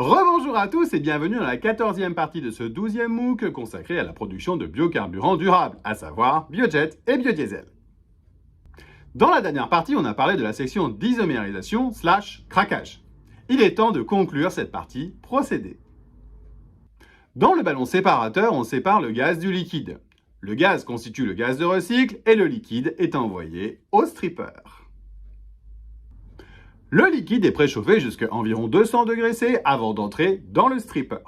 Rebonjour à tous et bienvenue dans la 14e partie de ce 12e MOOC consacré à la production de biocarburants durables, à savoir biojet et biodiesel. Dans la dernière partie, on a parlé de la section d'isomérisation / craquage. Il est temps de conclure cette partie procédé. Dans le ballon séparateur, on sépare le gaz du liquide. Le gaz constitue le gaz de recycle et le liquide est envoyé au stripper. Le liquide est préchauffé jusqu'à environ 200 degrés C avant d'entrer dans le stripper.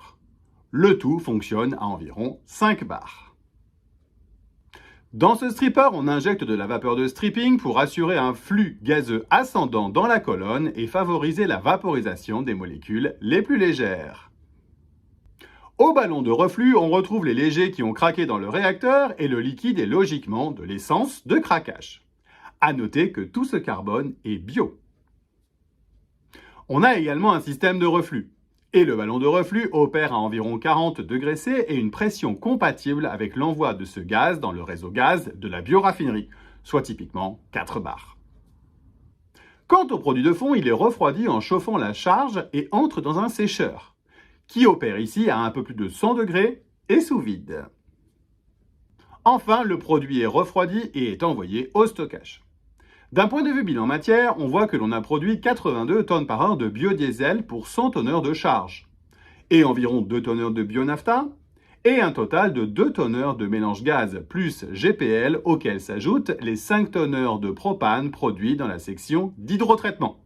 Le tout fonctionne à environ 5 bars. Dans ce stripper, on injecte de la vapeur de stripping pour assurer un flux gazeux ascendant dans la colonne et favoriser la vaporisation des molécules les plus légères. Au ballon de reflux, on retrouve les légers qui ont craqué dans le réacteur et le liquide est logiquement de l'essence de craquage. À noter que tout ce carbone est bio. On a également un système de reflux. Et le ballon de reflux opère à environ 40 degrés C et une pression compatible avec l'envoi de ce gaz dans le réseau gaz de la bioraffinerie, soit typiquement 4 bars. Quant au produit de fond, il est refroidi en chauffant la charge et entre dans un sécheur, qui opère ici à un peu plus de 100 degrés et sous vide. Enfin, le produit est refroidi et est envoyé au stockage. D'un point de vue bilan matière, on voit que l'on a produit 82 tonnes par heure de biodiesel pour 100 tonneurs de charge, et environ 2 tonneurs de bionafta, et un total de 2 tonneurs de mélange gaz plus GPL auxquels s'ajoutent les 5 tonneurs de propane produits dans la section d'hydrotraitement.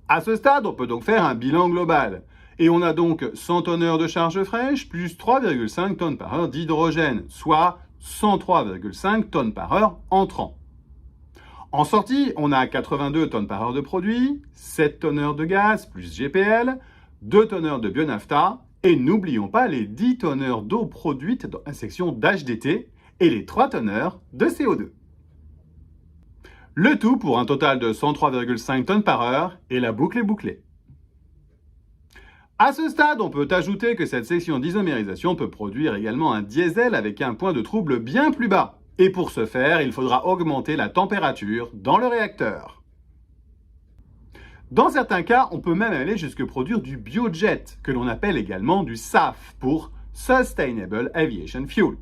À ce stade, on peut donc faire un bilan global, et on a donc 100 tonneurs de charge fraîche plus 3,5 tonnes par heure d'hydrogène, soit 103,5 tonnes par heure entrant. En sortie, on a 82 tonnes par heure de produit, 7 tonneurs de gaz plus GPL, 2 tonneurs de bionafta et n'oublions pas les 10 tonneurs d'eau produite dans la section d'HDT et les 3 tonneurs de CO2. Le tout pour un total de 103,5 tonnes par heure et la boucle est bouclée. À ce stade, on peut ajouter que cette section d'isomérisation peut produire également un diesel avec un point de trouble bien plus bas. Et pour ce faire, il faudra augmenter la température dans le réacteur. Dans certains cas, on peut même aller jusqu'à produire du biojet, que l'on appelle également du SAF, pour Sustainable Aviation Fuel.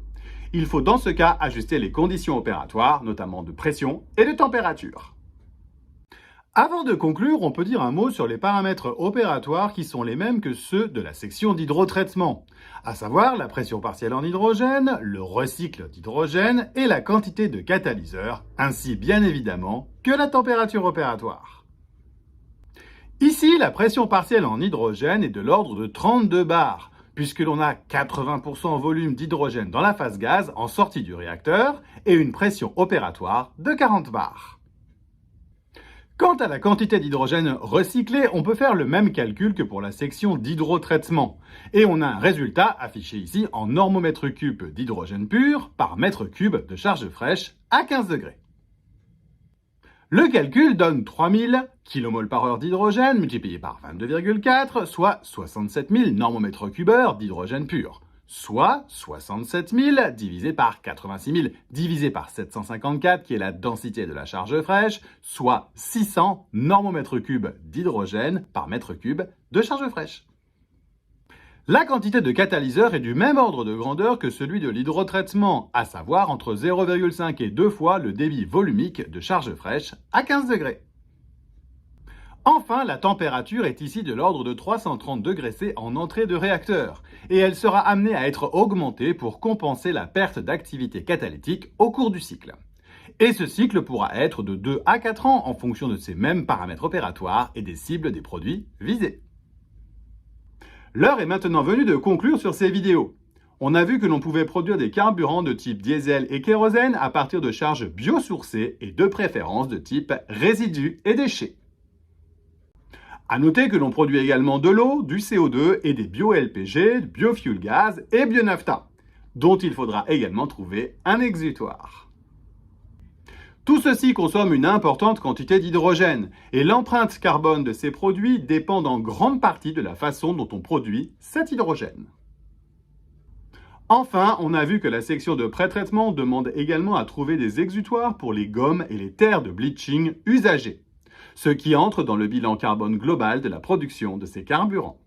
Il faut dans ce cas ajuster les conditions opératoires, notamment de pression et de température. Avant de conclure, on peut dire un mot sur les paramètres opératoires qui sont les mêmes que ceux de la section d'hydrotraitement, à savoir la pression partielle en hydrogène, le recycle d'hydrogène et la quantité de catalyseur, ainsi bien évidemment que la température opératoire. Ici, la pression partielle en hydrogène est de l'ordre de 32 bars, puisque l'on a 80% volume d'hydrogène dans la phase gaz en sortie du réacteur et une pression opératoire de 40 bars. Quant à la quantité d'hydrogène recyclé, on peut faire le même calcul que pour la section d'hydrotraitement. Et on a un résultat affiché ici en normomètre cube d'hydrogène pur par mètre cube de charge fraîche à 15 degrés. Le calcul donne 3000 kmol par heure d'hydrogène multiplié par 22,4, soit 67 000 normomètres cubeurs d'hydrogène pur. Soit 67 000 divisé par 86 000 divisé par 754 qui est la densité de la charge fraîche, soit 600 normomètres cubes d'hydrogène par mètre cube de charge fraîche. La quantité de catalyseur est du même ordre de grandeur que celui de l'hydrotraitement, à savoir entre 0,5 et 2 fois le débit volumique de charge fraîche à 15 degrés. Enfin, la température est ici de l'ordre de 330 degrés C en entrée de réacteur et elle sera amenée à être augmentée pour compenser la perte d'activité catalytique au cours du cycle. Et ce cycle pourra être de 2 à 4 ans en fonction de ces mêmes paramètres opératoires et des cibles des produits visés. L'heure est maintenant venue de conclure sur ces vidéos. On a vu que l'on pouvait produire des carburants de type diesel et kérosène à partir de charges biosourcées et de préférence de type résidus et déchets. À noter que l'on produit également de l'eau, du CO2 et des bio-LPG, biofuel gaz et bionafta, dont il faudra également trouver un exutoire. Tout ceci consomme une importante quantité d'hydrogène et l'empreinte carbone de ces produits dépend en grande partie de la façon dont on produit cet hydrogène. Enfin, on a vu que la section de pré-traitement demande également à trouver des exutoires pour les gommes et les terres de bleaching usagées. ce qui entre dans le bilan carbone global de la production de ces carburants.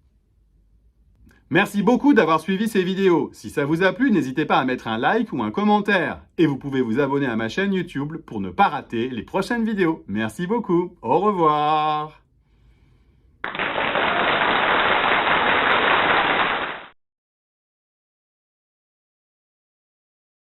Merci beaucoup d'avoir suivi ces vidéos. Si ça vous a plu, n'hésitez pas à mettre un like ou un commentaire. Et vous pouvez vous abonner à ma chaîne YouTube pour ne pas rater les prochaines vidéos. Merci beaucoup. Au revoir.